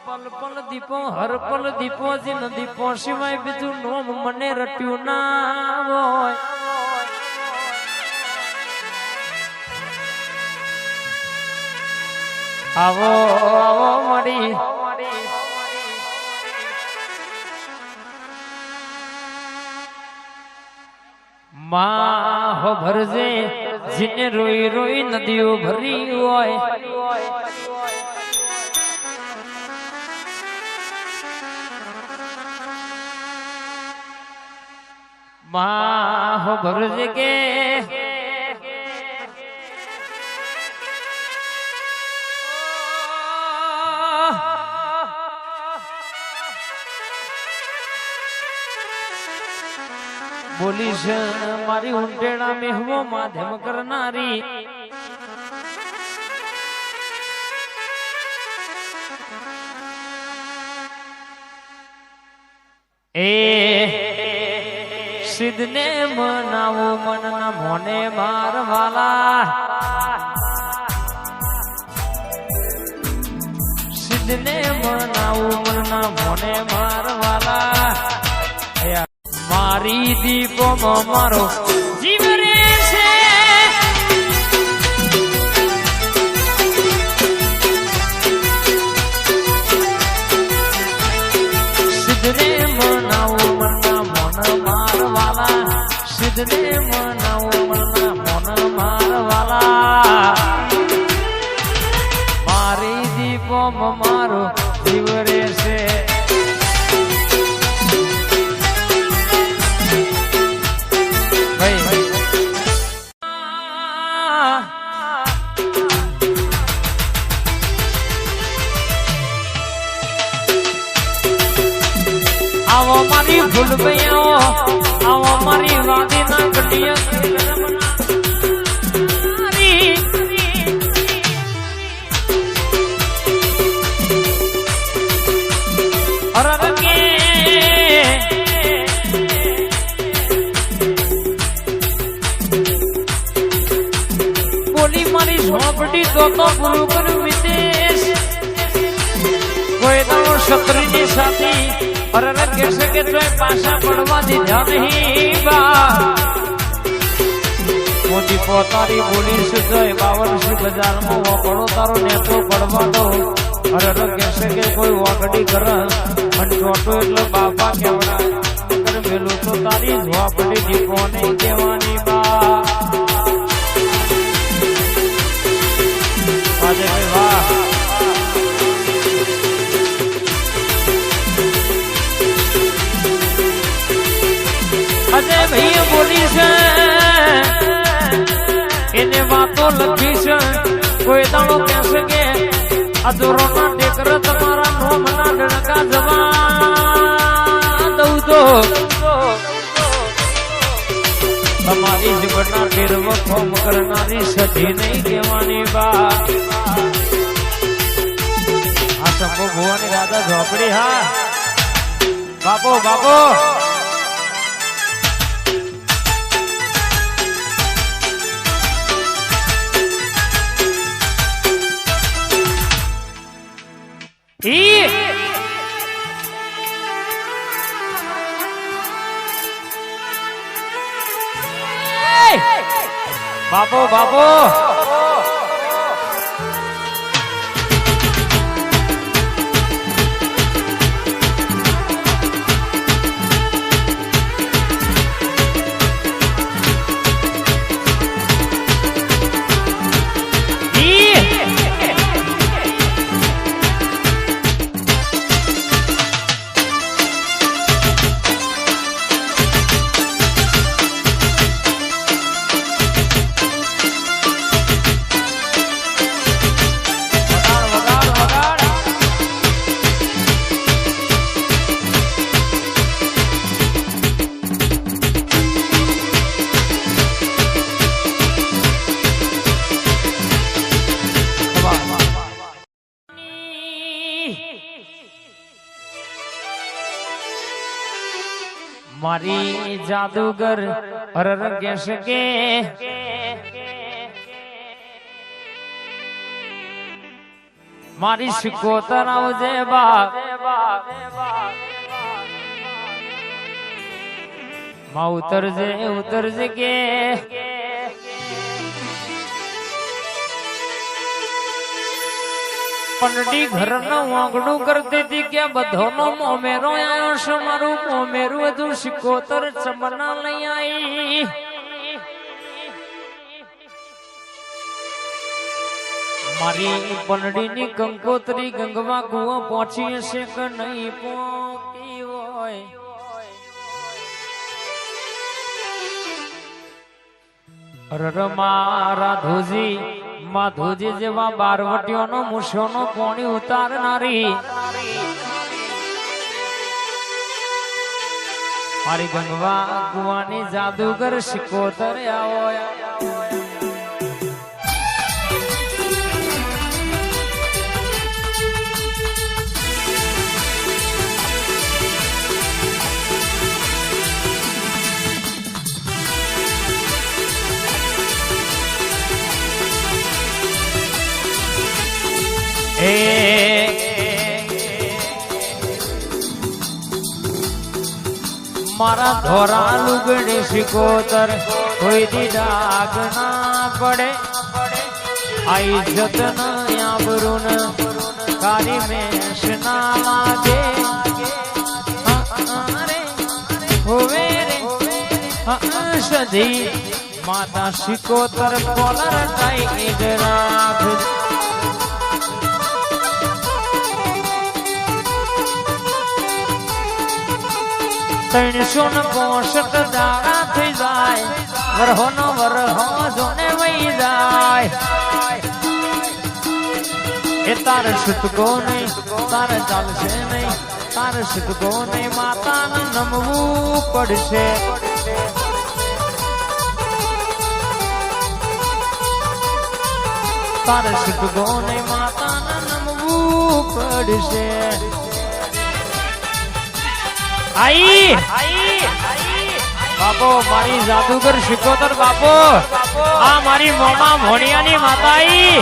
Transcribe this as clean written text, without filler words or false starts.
પલ પલ દીપો હર પલ દીપો જીન દીપો સિવાય બીજું નોમ મને રટ્યું ના હોય. આવો આવો મળી માં હો ભરજે જીને રોઈ રોઈ નદીઓ ભરી હોય. માં હો ભરજે કે બોલીશ મારી ઊંટેણા મેહવો માધ્યમ કરનારી એ સિદ્ધને મનાવો મનના મોને મારવાલા સિદ્ધને મનાવો મનના મોને મારવાલા મારી દીપો મારો જીવ રે છે. સિદ્ધને મનાવો મનના મોન મારવાલા સિદ્ધને મનાવો મનના મોન મારવાલા મારી દીપો મારો જીવ રે છે. આવો મારી ભૂલ ભૈયાઓ આવો મારી વાદી ના બોલી મારી ઝોપડી તો પૂરું કર્યું વિદેશ કોઈ દાડો ક્ષત્રિયની સાથે અરે કહેશે કે તું પાછા પડવા દીધા નહીં બા મોટી પોતારી બોલીશ તો 52 બજારમાં વપડો તારો નેતો પડવા દો. અરે કહેશે કે કોઈ વાકડી કર અને છોટો એટલે બાપા કેવડા પેલું તો તારી ઝોપડી દીપો નહીં કહેવાની બા. વાહ અજય ભાઈ બોલી છે એને વાતો લખી છે કોઈ દાડો કહેશે કે અધૂરો ના ટેકર તમારા નોમ ના ડણકા જવા દઉં તો તમારી જીવનના ટેરવ ફોમ કરનારી સધી નહીં કહેવાની બા. આ શંભુ ભુવાની રાધા ઝોપડી હા બાપો બાપો બાપો બાપો મારી જાદુગર અરર કહેશે કે મારી શિકોતર આવજે બાપ માં ઉતરજે કે પંડી ઘરનું વાંગડું કરતી હતી કે બધોનો મોમેરો આવ્યો છે મારું મોમેરું હજુ શિકોતર ચમના લઈ આવી મારી પંડીની કંકોત્રી ગંગવા કુવા પહોંચી હશે કે નહીં પહોંચી હોય રાધોજી માધોજી જેવા બારવટીઓનો મુશોનો પોણી ઉતારનારી મારી ગંગવા કુવાની જાદુગર શિકોતર આવો મારા ધોરા લુગડે શિકોતર કોઈ દી ડાગ ના પડે આઈ જતન આબરૂન કારી મેશ ના લાગે હોવે રે સધી માતા શિકોતર કોલર ટાઈટ રાખ ત્રણસો ને 65 દાડા થઈ જાય વરહો નો વરહો જોને વહી જાય એ તારે છૂટકો નહીં તારે ચાલશે નહીં તારે છૂટકો નહીં માતાને નમવું પડશે તારે છૂટકો નહીં માતાને નમવું પડશે आई बापो मारी जादूगर शिकोतर बापो आ मारी मोमा भोणियानी माता आई